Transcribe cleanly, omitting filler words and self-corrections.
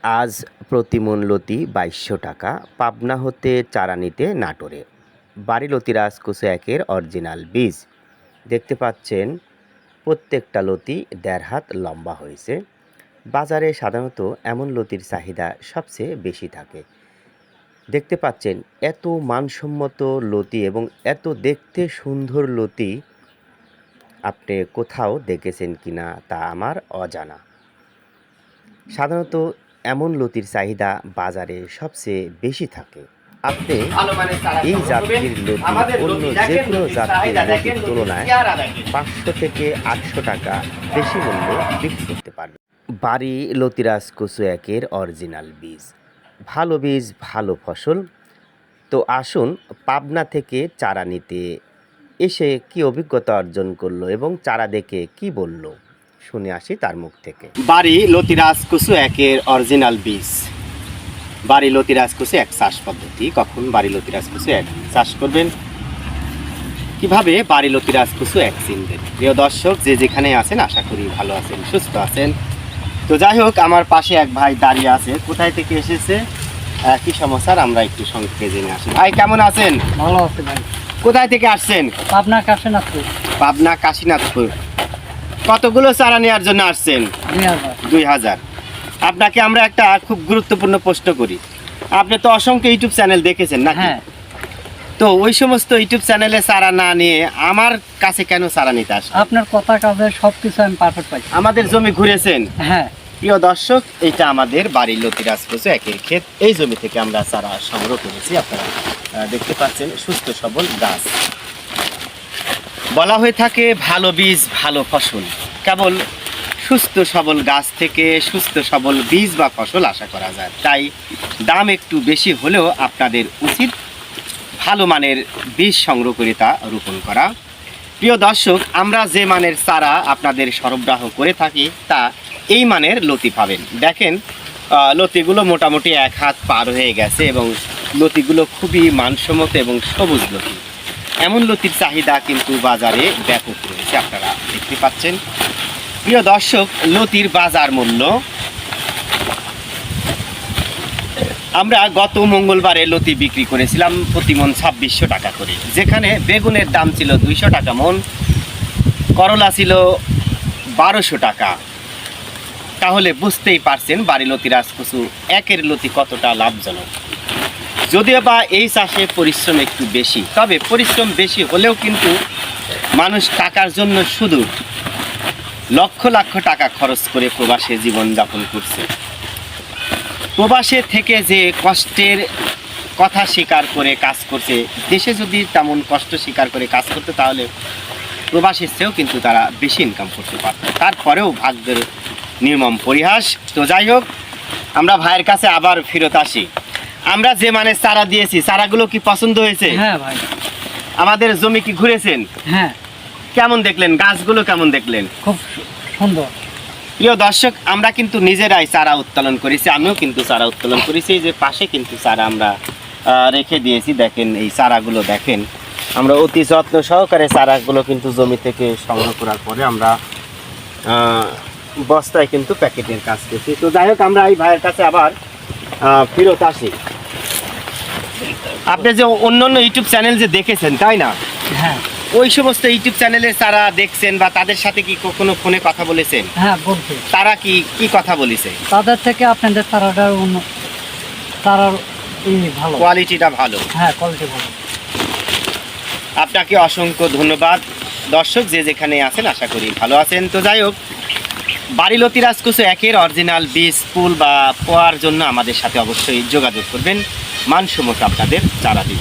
আজ প্রতিমন লতি ২২০০ টাকা। পাবনা হতে চারা নিতে নাটোরে। বাড়ি লতি রাজকুচু একের অরিজিনাল বীজ। দেখতে পাচ্ছেন প্রত্যেকটা লতি ১.৫ হাত লম্বা হয়েছে। বাজারে সাধারণত এমন লতির চাহিদা সবচেয়ে বেশি থাকে। দেখতে পাচ্ছেন এত মানসম্মত লতি এবং এত দেখতে সুন্দর লতি আপনি কোথাও দেখেছেন কিনা তা আমার অজানা। সাধারণত এমন লতির চাহিদা বাজারে সবচেয়ে বেশি থাকে। আপনি এই জাতের লতি অন্য যে কোনো জাতের লতির তুলনায় ৫০০ থেকে ৮০০ টাকা বেশি মূল্যে বিক্রি করতে পারবেন। বাড়ি লতি রাজকুচু একের অরিজিনাল বীজ। ভালো বীজ ভালো ফসল। তো আসুন পাবনা থেকে চারা নিতে এসে কি অভিজ্ঞতা অর্জন করলো এবং চারা দেখে কি বলল শুনে আসি তার মুখ থেকে। বাড়ি লতি রাজকুচু একের অরিজিনাল বীজ। বাড়ি লতি রাজকুচু এক চাষ পদ্ধতি। কখন বাড়ি লতি রাজকুচু এক চাষ করবেন, কিভাবে বাড়ি লতি রাজকুচু এক চিনবেন। প্রিয় দর্শক, যে যেখানে আছেন আশা করি ভালো আছেন, সুস্থ আছেন। তো যাই হোক, আমার পাশে এক ভাই দাঁড়িয়ে আছে। কোথায় থেকে এসেছে, কি সমস্যার, আমরা একটু সংক্ষেপে জেনে আসি। ভাই কেমন আছেন? ভালো আছে ভাই। কোথায় থেকে আসছেন? পাবনা কাশীনাথপুর। পাবনা কাশীনাথপুর। কতগুলো চারা নেওয়ার জন্য আসছেন? ২০০০। আপনাকে আমরা একটা খুব গুরুত্বপূর্ণ প্রশ্ন করি। আপনি তো অসংখ্য ইউটিউব চ্যানেল দেখেছেন না? হ্যাঁ। তো ওই সমস্ত ইউটিউব চ্যানেলে চারা না নিয়ে আমার কাছে কেন চারা নিতে আসেন? আপনার কথা কাজে সবকিছু আমি পারফেক্ট পাই। আমাদের জমি ঘুরেছেন? হ্যাঁ। প্রিয় দর্শক, এটা আমাদের বাড়ি লতি রাজকুচু একের ক্ষেত। এই জমি থেকে আমরা চারা সংগ্রহ করেছি। আপনারা দেখতে পাচ্ছেন সুস্থ সবল গাছ। বলা হয়ে থাকে ভালো বীজ ভালো ফসল। কেবল সুস্থ সবল গাছ থেকে সুস্থ সবল বীজ বা ফসল আশা করা যায়। তাই দাম একটু বেশি হলেও আপনাদের উচিত ভালো মানের বীজ সংগ্রহ করে তা রোপণ করা। প্রিয় দর্শক, আমরা যে মানের চারা আপনাদের সরবরাহ করে থাকি তা এই মানের লতি পাবেন। দেখেন, লতিগুলো মোটামুটি ১ হাত পার হয়ে গেছে এবং লতিগুলো খুবই মানসম্মত এবং সবুজ লতি। এমন লতির চাহিদা কিন্তু বাজারে ব্যাপক রয়েছে, আপনারা দেখতে পাচ্ছেন। প্রিয় দর্শক, লতির বাজার মূল্য আমরা গত মঙ্গলবারে লতি বিক্রি করেছিলাম প্রতিমন ২৬০০ টাকা করে। যেখানে বেগুনের দাম ছিল ২০০ টাকা মন, করলা ছিল ১২০০ টাকা। তাহলে বুঝতেই পারছেন বাড়ি লতি রাজকুচু একের লতি কতটা লাভজনক। যদিও বা এই চাষে পরিশ্রম একটু বেশি, তবে পরিশ্রম বেশি হলেও কিন্তু মানুষ টাকার জন্য শুধু লক্ষ লক্ষ টাকা খরচ করে প্রবাসে জীবনযাপন করছে। প্রবাসে থেকে যে কষ্টের কথা স্বীকার করে কাজ করছে, দেশে যদি তেমন কষ্ট স্বীকার করে কাজ করতে তাহলে প্রবাসের চেয়েও কিন্তু তারা বেশি ইনকাম করতে পারত। তারপরেও ভাগ্যের নির্মম পরিহাস। তো যাই হোক, আমরা ভাইয়ের কাছে আবার ফেরত আসি। আমরা যে মানে চারা দিয়েছি, চারাগুলো কি পছন্দ হয়েছে? হ্যাঁ ভাই। আমাদের জমি কি ঘুরেছেন? হ্যাঁ। কেমন দেখলেন? গাছগুলো কেমন দেখলেন? খুব সুন্দর। প্রিয় দর্শক, আমরা কিন্তু নিজেরাই চারা উত্তোলন করেছি। আমিও কিন্তু চারা উত্তোলন করেছি। যে পাশে কিন্তু চারা আমরা রেখে দিয়েছি। দেখেন এই চারাগুলো, দেখেন আমরা অতি যত্ন সহকারে চারাগুলো কিন্তু জমি থেকে সংগ্রহ করার পরে আমরা বস্তায় কিন্তু প্যাকেটের কাজ করছি। তো যাই হোক, আমরা এই ভাইয়ের কাছে আবার ফেরত আসি। আপনি যে অন্য অন্য ইউটিউব চ্যানেল যে দেখেছেন, তাই না? হ্যাঁ। ওই সমস্ত ইউটিউব চ্যানেলে তারা দেখছেন বা তাদের সাথে কি কখনো ফোনে কথা বলেছেন? হ্যাঁ, বলছি। তারা কি কথা বলেছে? তাদের থেকে আপনাদের চারাটার চারার ভালো, কোয়ালিটিটা ভালো। হ্যাঁ, কোয়ালিটি ভালো। আপনাকে অসংখ্য ধন্যবাদ। দর্শক, যে যেখানে আছেন আশা করি ভালো আছেন। তো যাই হোক, বাড়ি লতি রাজকুচু একের অরিজিনাল বীজ ফুল বা পাওয়ার জন্য আমাদের সাথে অবশ্যই যোগাযোগ করবেন। মানসম্মত আপনাদের চারা দিব।